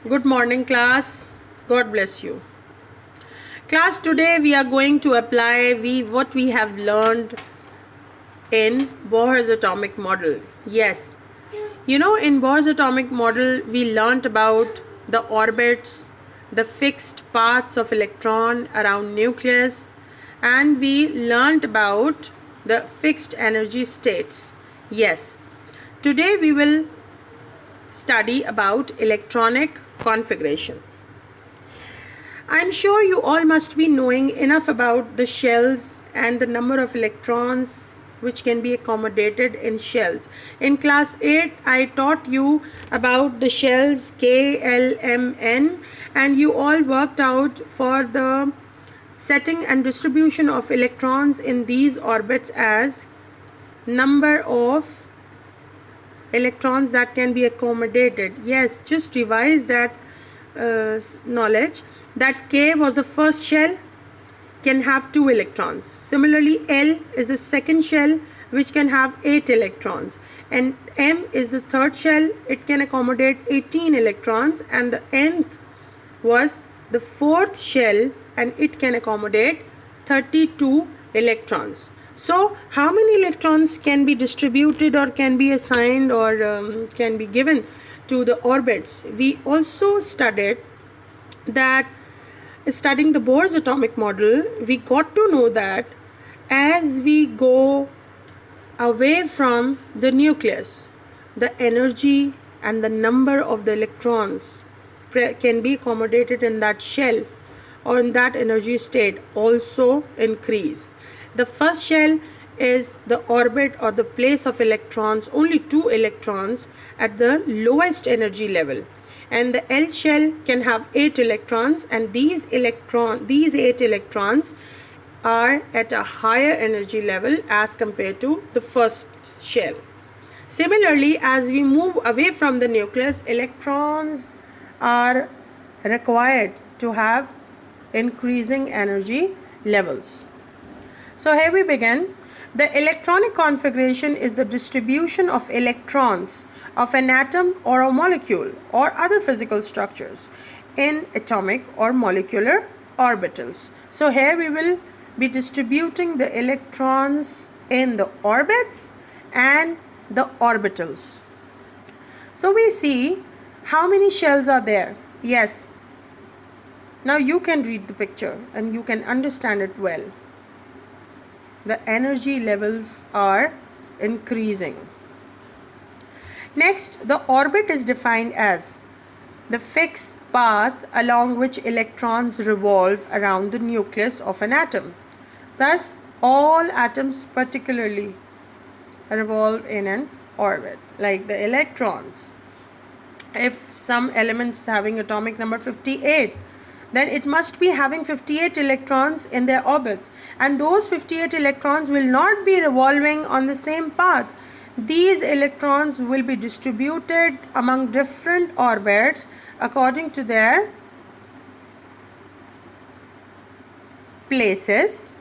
Good morning, class. God bless you. Class, today we are going to apply what we have learned in Bohr's atomic model. Yes, in Bohr's atomic model, we learned about the orbits, the fixed paths of electron around nucleus, and we learned about the fixed energy states. Yes, today we will study about electronic configuration. I'm sure you all must be knowing enough about the shells and the number of electrons which can be accommodated in shells. In class 8, I taught you about the shells K, L, M, N, and you all worked out for the setting and distribution of electrons in these orbits as number of electrons that can be accommodated. Yes, just revise that knowledge that K was the first shell, can have 2 electrons. Similarly, L is the second shell which can have 8 electrons, and M is the third shell, it can accommodate 18 electrons, and the nth was the fourth shell and it can accommodate 32 electrons. So how many electrons can be distributed or can be assigned or can be given to the orbits? We also studied that studying the Bohr's atomic model, we got to know that as we go away from the nucleus, the energy and the number of the electrons can be accommodated in that shell or in that energy state also increase. The first shell is the orbit or the place of electrons, only 2 electrons at the lowest energy level, and the L shell can have 8 electrons, and these 8 electrons are at a higher energy level as compared to the first shell. Similarly, as we move away from the nucleus, electrons are required to have increasing energy levels. So here we begin. The electronic configuration is the distribution of electrons of an atom or a molecule or other physical structures in atomic or molecular orbitals. So here we will be distributing the electrons in the orbits and the orbitals. So we see how many shells are there. Yes. Now you can read the picture and you can understand it well. The energy levels are increasing. Next, the orbit is defined as the fixed path along which electrons revolve around the nucleus of an atom. Thus, all atoms particularly revolve in an orbit, like the electrons. If some element is having atomic number 58, then it must be having 58 electrons in their orbits, and those 58 electrons will not be revolving on the same path. These electrons will be distributed among different orbits according to their places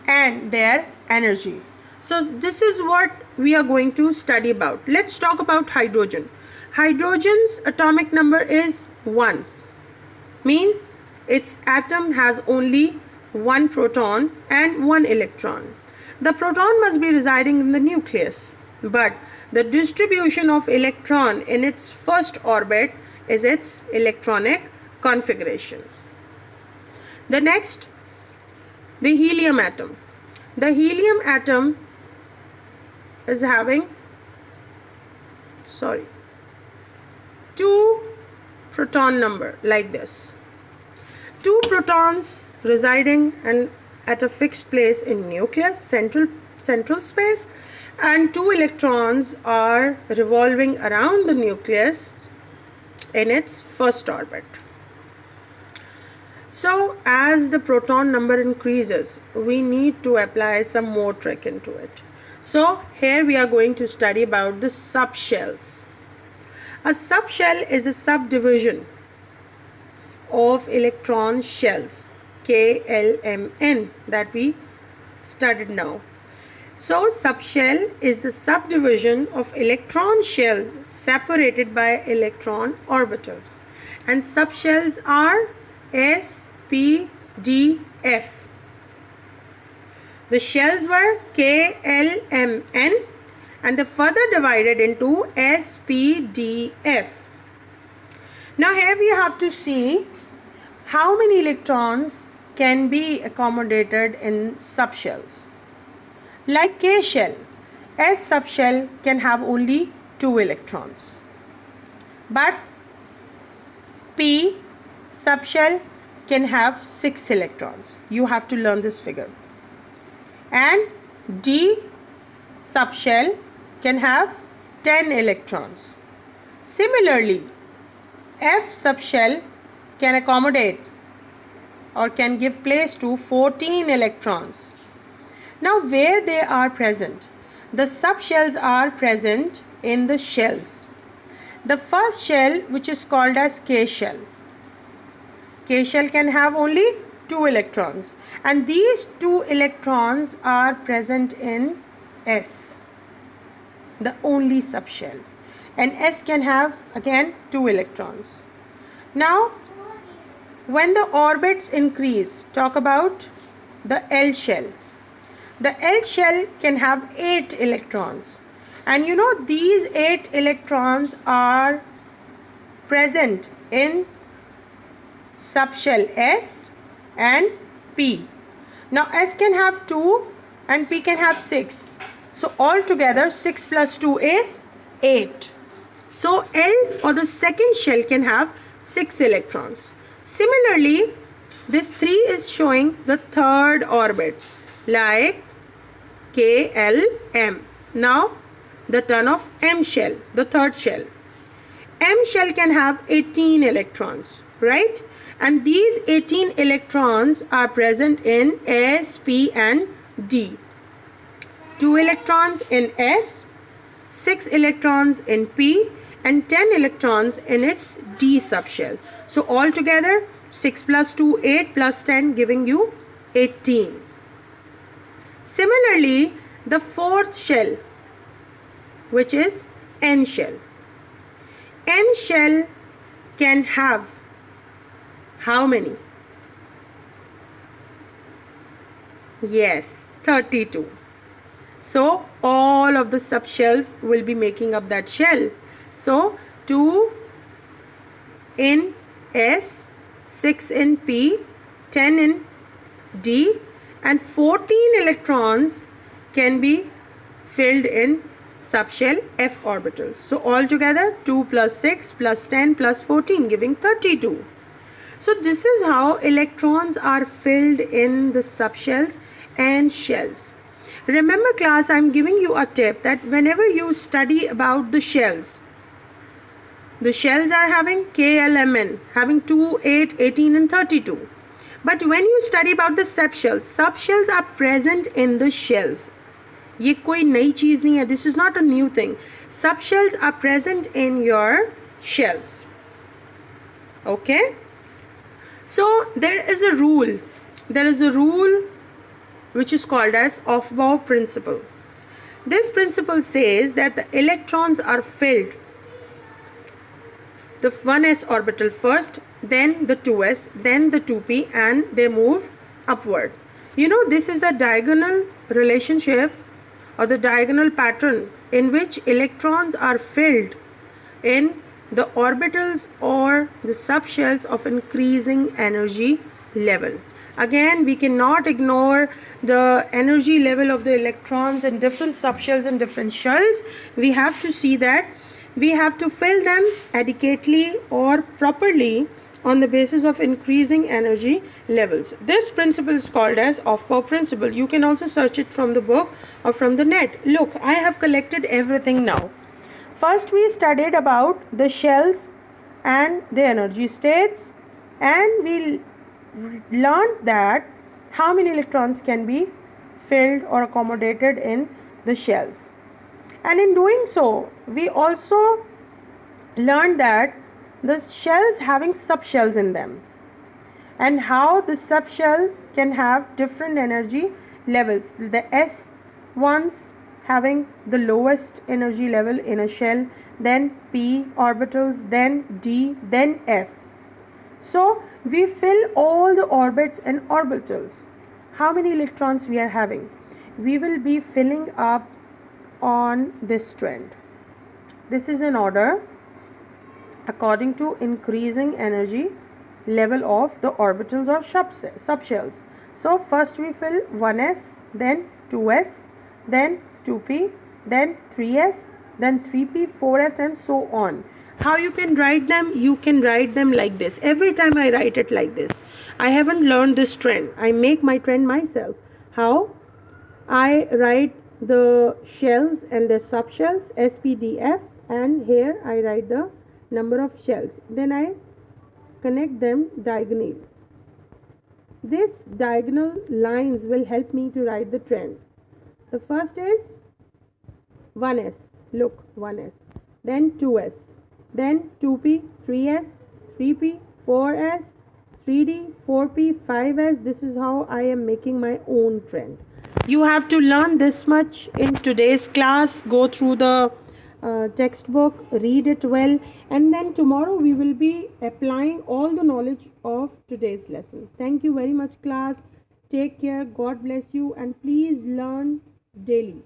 and their energy. So this is what we are going to study about. Let's talk about hydrogen. Hydrogen's atomic number is 1, means its atom has only 1 proton and 1 electron. The proton must be residing in the nucleus, but the distribution of electron in its first orbit is its electronic configuration. The next, the helium atom. The helium atom is having 2 proton number like this. 2 protons residing and at a fixed place in nucleus, central space, and 2 electrons are revolving around the nucleus in its first orbit. So as the proton number increases, we need to apply some more trick into it. So here we are going to study about the subshells. A subshell is a subdivision of electron shells, K, L, M, N, that we studied now. So subshell is the subdivision of electron shells separated by electron orbitals. And subshells are S, P, D, F. The shells were K, L, M, N, and they further divided into S, P, D, F. Now here we have to see how many electrons can be accommodated in subshells. Like K shell, S subshell can have only 2 electrons. But P subshell can have 6 electrons. You have to learn this figure. And D subshell can have 10 electrons. Similarly, F subshell can accommodate or can give place to 14 electrons. Now where they are present? The subshells are present in the shells. The first shell, which is called as K shell. K shell can have only 2 electrons, and these 2 electrons are present in S, the only subshell, and S can have again 2 electrons. Now when the orbits increase, talk about the L shell. The L shell can have 8 electrons, and you know these 8 electrons are present in subshell S and P. Now S can have 2 and P can have 6. So altogether 6 plus 2 is 8. So L or the second shell can have 6 electrons. Similarly, this 3 is showing the third orbit, like K, L, M. Now the turn of M shell, the third shell. M shell can have 18 electrons, right? And these 18 electrons are present in S, P and D. 2 electrons in S, 6 electrons in P and 10 electrons in its D subshells. So altogether 6 plus 2, 8 plus 10 giving you 18. Similarly, the fourth shell, which is N shell. N shell can have how many? Yes, 32. So all of the subshells will be making up that shell. So 2 in S, 6 in P, 10 in D, and 14 electrons can be filled in subshell F orbitals. So altogether 2 plus 6 plus 10 plus 14 giving 32. So this is how electrons are filled in the subshells and shells. Remember class, I am giving you a tip that whenever you study about the shells are having K, L, M, N, having 2, 8, 18 and 32. But when you study about the subshells are present in the shells. ये कोई नई चीज़ नहीं है. This is not a new thing. Subshells are present in your shells. Okay? So there is a rule. There is a rule which is called as Aufbau principle. This principle says that the electrons are filled the 1s orbital first, then the 2s, then the 2p, and they move upward. You know, this is a diagonal relationship or the diagonal pattern in which electrons are filled in the orbitals or the subshells of increasing energy level. Again, we cannot ignore the energy level of the electrons in different subshells and different shells. We have to see that we have to fill them adequately or properly on the basis of increasing energy levels. This principle is called as Aufbau principle. You can also search it from the book or from the net. Look, I have collected everything now. First we studied about the shells and the energy states, and we learned that how many electrons can be filled or accommodated in the shells. And in doing so, we also learned that the shells having subshells in them and how the subshell can have different energy levels. The S ones having the lowest energy level in a shell, then p orbitals, then d, then f. So we fill all the orbits and orbitals. How many electrons we are having? We will be filling up on this trend. This is in order according to increasing energy level of the orbitals or subshells. So first we fill 1s, then 2s, then 2p, then 3s, then 3p, 4s, and so on. How you can write them? You can write them like this. Every time I write it like this. I haven't learned this trend. I make my trend myself. How? I write the shells and the subshells SPDF, and here I write the number of shells. Then I connect them diagonally. This diagonal lines will help me to write the trend. The first is 1s, look, 1s, then 2s, then 2p, 3s, 3p, 4s, 3d, 4p, 5s. This is how I am making my own trend. You have to learn this much in today's class. Go through the textbook, read it well, and then tomorrow we will be applying all the knowledge of today's lesson. Thank you very much, class. Take care. God bless you, and please learn daily.